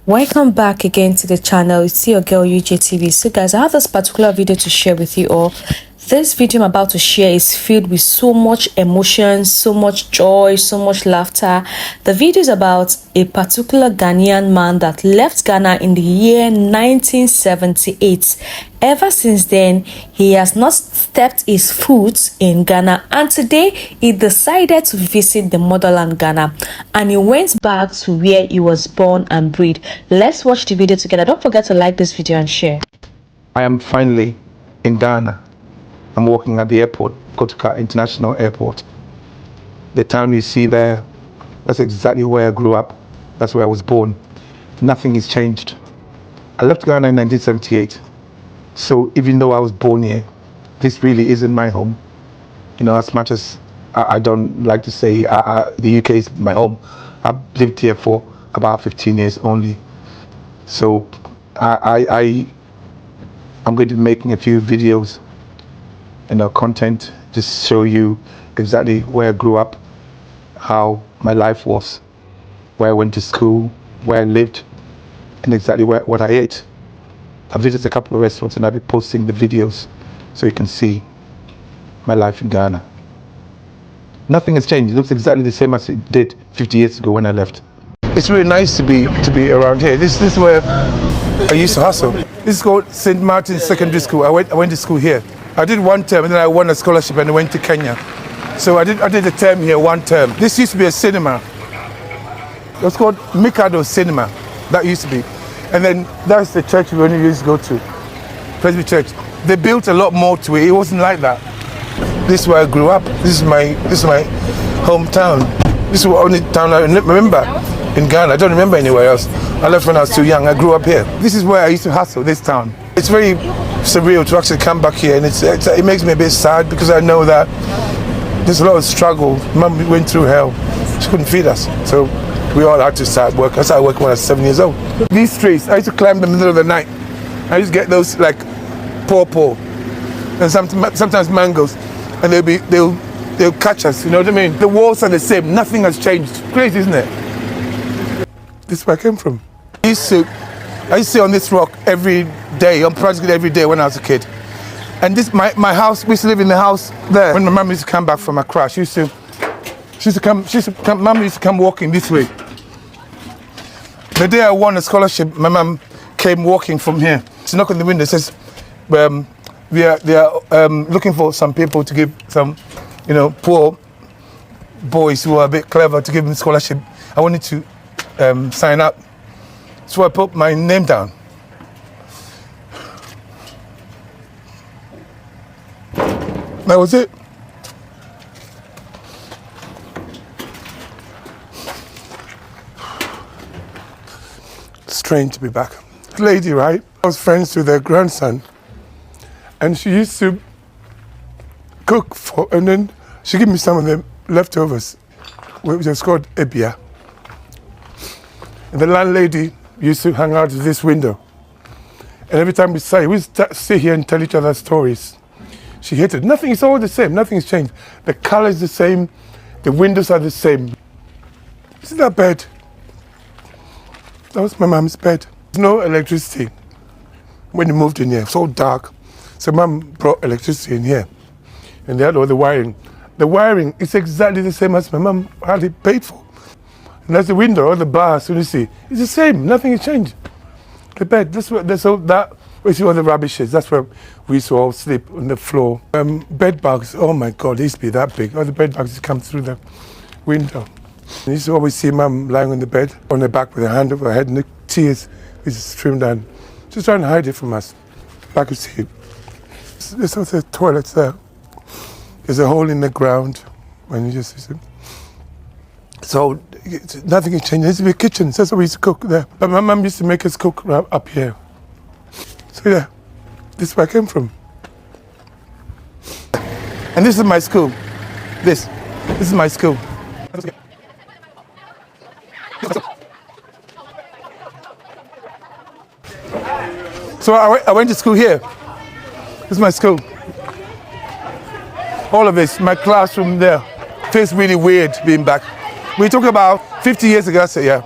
Welcome back again to the channel. It's your girl UJTV. So guys, I have this particular video to share with you all. This video I'm about to share is filled with so much emotion, so much joy, so much laughter. The video is about a particular Ghanaian man that left Ghana in the year 1978. Ever since then, he has not stepped his foot in Ghana, and today he decided to visit the motherland Ghana, and he went back to where he was born and bred. Let's watch the video together. Don't forget to like this video and share. I am finally in Ghana. I'm walking at the airport, Kotoka International Airport. The town you see there, that's exactly where I grew up. That's where I was born. Nothing has changed. I left Ghana in 1978. So even though I was born here, this really isn't my home. You know, as much as I don't like to say the UK is my home, I've lived here for about 15 years only. So I'm going to be making a few videos, content, just show you exactly where I grew up, how my life was, where I went to school, where I lived, and exactly what I ate. I've visited a couple of restaurants and I'll be posting the videos so you can see my life in Ghana. Nothing has changed. It looks exactly the same as it did 50 years ago when I left. It's really nice to be around here. This is where I used to hustle. This is called St. Martin's Secondary School. I went to school here. I did one term and then I won a scholarship and I went to Kenya. So I did a term here, one term. This used to be a cinema. It was called Mikado Cinema. That used to be. And then that's the church we only used to go to, Presby Church. They built a lot more to it. It wasn't like that. This is where I grew up. This is my hometown. This is the only town I remember in Ghana. I don't remember anywhere else. I left when I was too young. I grew up here. This is where I used to hustle, this town. It's very surreal to actually come back here, and it makes me a bit sad because I know that there's a lot of struggle. Mum went through hell. She couldn't feed us. So we all had to start work. I started working when I was 7 years old. These trees, I used to climb them in the middle of the night. I used to get those like pawpaw and sometimes mangoes, and they'll catch us. You know what I mean? The walls are the same. Nothing has changed. Crazy, isn't it? This is where I came from. I used to sit on this rock every day, practically every day when I was a kid. And this my house. We used to live in the house there. When my mum used to come back from a crash, Mum used to come walking this way. The day I won a scholarship, my mum came walking from here. She knocked on the window, says, they are looking for some people to give some, poor boys who are a bit clever to give them scholarship. I wanted to sign up. So I put my name down. That was it. Strange to be back. Lady, right? I was friends with her grandson, and she used to cook and then she gave me some of the leftovers, which was called ebia. And the landlady used to hang out at this window, and every time we sit here and tell each other stories. She hated nothing. It's all the same. Nothing has changed. The color is the same. The windows are the same. See that bed? That was my mom's bed. There's no electricity when we moved in here. So dark. So mom brought electricity in here, and they had all the wiring. The wiring is exactly the same as my mom had it paid for. And that's the window or the bars. You see, it's the same. Nothing has changed. The bed. We see all the rubbish is. That's where we used to all sleep on the floor. Bed bugs. Oh my God, they used to be that big. All the bed bugs used to come through the window. I used to always see Mum lying on the bed, on her back with her hand over her head, and the tears used to stream down. Just trying to hide it from us. Back to sleep. There's also toilets there. There's a hole in the ground when you just see. So nothing has changed. There used to be kitchens. That's what we used to cook there. But my mum used to make us cook up here. So yeah, this is where I came from. And this is my school. This is my school. So I went to school here. This is my school. All of this, my classroom there. Feels really weird being back. We talk about 50 years ago, I said, yeah.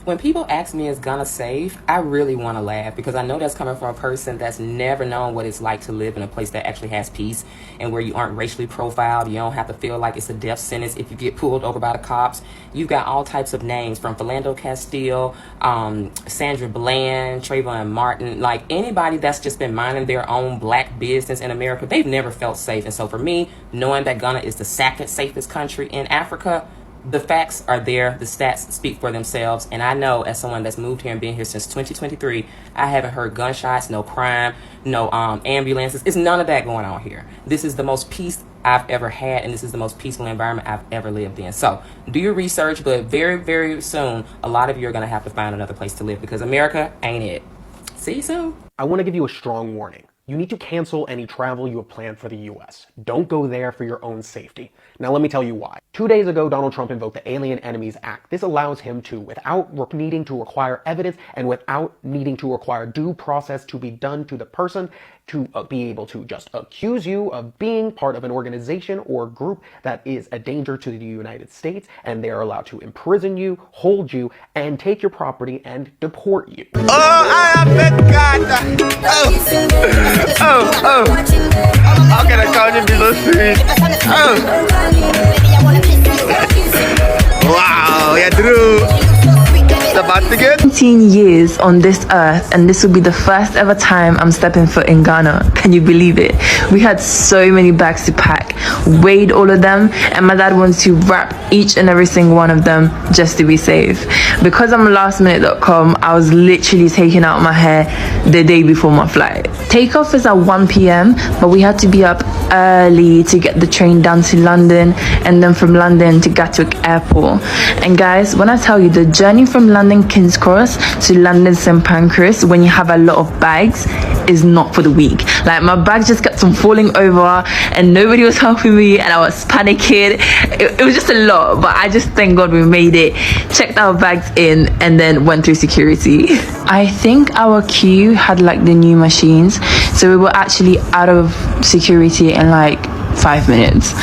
When people ask me, is Ghana safe? I really want to laugh because I know that's coming from a person that's never known what it's like to live in a place that actually has peace and where you aren't racially profiled. You don't have to feel like it's a death sentence if you get pulled over by the cops. You've got all types of names from Philando Castile, Sandra Bland, Trayvon Martin, like anybody that's just been minding their own black business in America, they've never felt safe. And so for me, knowing that Ghana is the second safest country in Africa, the facts are there. The stats speak for themselves. And I know as someone that's moved here and been here since 2023, I haven't heard gunshots, no crime, no ambulances. It's none of that going on here. This is the most peace I've ever had, and this is the most peaceful environment I've ever lived in. So do your research, but very, very soon, a lot of you are going to have to find another place to live because America ain't it. See you soon. I want to give you a strong warning. You need to cancel any travel you have planned for the US. Don't go there for your own safety. Now let me tell you why. 2 days ago, Donald Trump invoked the Alien Enemies Act. This allows him to, without needing to require evidence and without needing to require due process to be done to the person, to be able to just accuse you of being part of an organization or group that is a danger to the United States, and they're allowed to imprison you, hold you, and take your property and deport you. Oh, I have met God. How can I call you be so sweet? Wow, yeah, true. About to get 17 years on this earth, and this will be the first ever time I'm stepping foot in Ghana. Can you believe it? We had so many bags to pack, weighed all of them, and my dad wants to wrap each and every single one of them just to be safe. Because I'm lastminute.com, I was literally taking out my hair the day before my flight. Takeoff is at 1 p.m, but we had to be up early to get the train down to London, and then from London to Gatwick Airport. And guys, when I tell you, the journey from London King's Cross to London St. Pancras, when you have a lot of bags, is not for the weak. Like, my bags just kept on falling over and nobody was helping me and I was panicking. It was just a lot, but I just thank God we made it, checked our bags in, and then went through security. I think our queue had like the new machines, so we were actually out of security in like 5 minutes.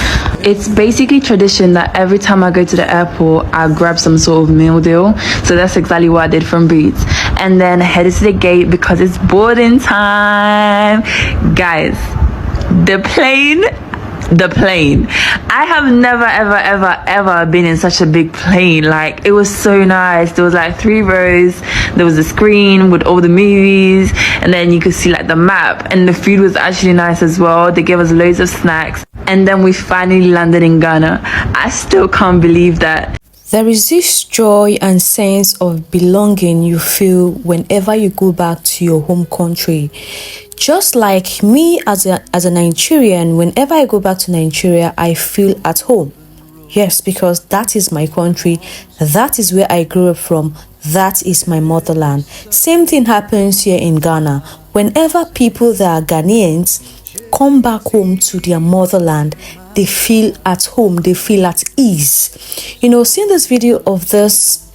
It's basically tradition that every time I go to the airport, I grab some sort of meal deal. So that's exactly what I did from Boots. And then headed to the gate because it's boarding time. Guys, the plane. I have never ever been in such a big plane. Like, it was so nice. There was like 3 rows. There was a screen with all the movies, and then you could see like the map, and the food was actually nice as well. They gave us loads of snacks, and then we finally landed in Ghana. I still can't believe that. There is this joy and sense of belonging you feel whenever you go back to your home country. Just like me as a Nigerian, whenever I go back to Nigeria, I feel at home. Yes, because that is my country. That is where I grew up from. That is my motherland. Same thing happens here in Ghana. Whenever people that are Ghanaians come back home to their motherland, they feel at home, they feel at ease. You know, seeing this video of this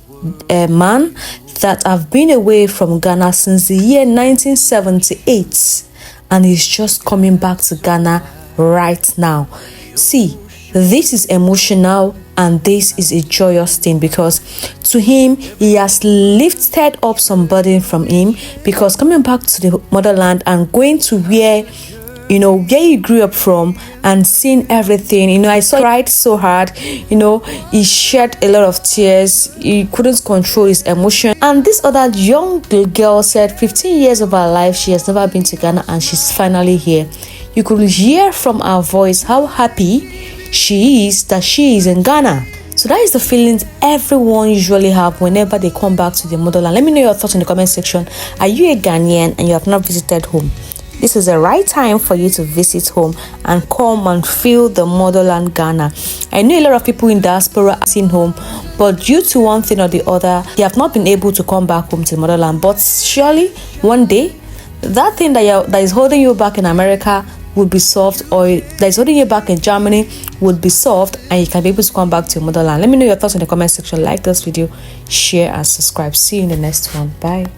man that have been away from Ghana since the year 1978, and he's just coming back to Ghana right now. See, this is emotional and this is a joyous thing, because to him, he has lifted up some burden from him, because coming back to the motherland and going to where, you know, where you grew up from and seeing everything, you know, I saw he cried so hard, you know, he shed a lot of tears, he couldn't control his emotion. And this other young girl said 15 years of her life she has never been to Ghana, and she's finally here. You could hear from her voice how happy she is that she is in Ghana. So that is the feelings everyone usually have whenever they come back to their motherland. Let me know your thoughts in the comment section. Are you a Ghanaian and you have not visited home? This is the right time for you to visit home and come and feel the motherland Ghana. I know a lot of people in diaspora are seen home, but due to one thing or the other, they have not been able to come back home to the motherland. But surely one day, that thing that is holding you back in America would be solved, or that is holding you back in Germany would be solved, and you can be able to come back to your motherland. Let me know your thoughts in the comment section. Like this video, share and subscribe. See you in the next one. Bye.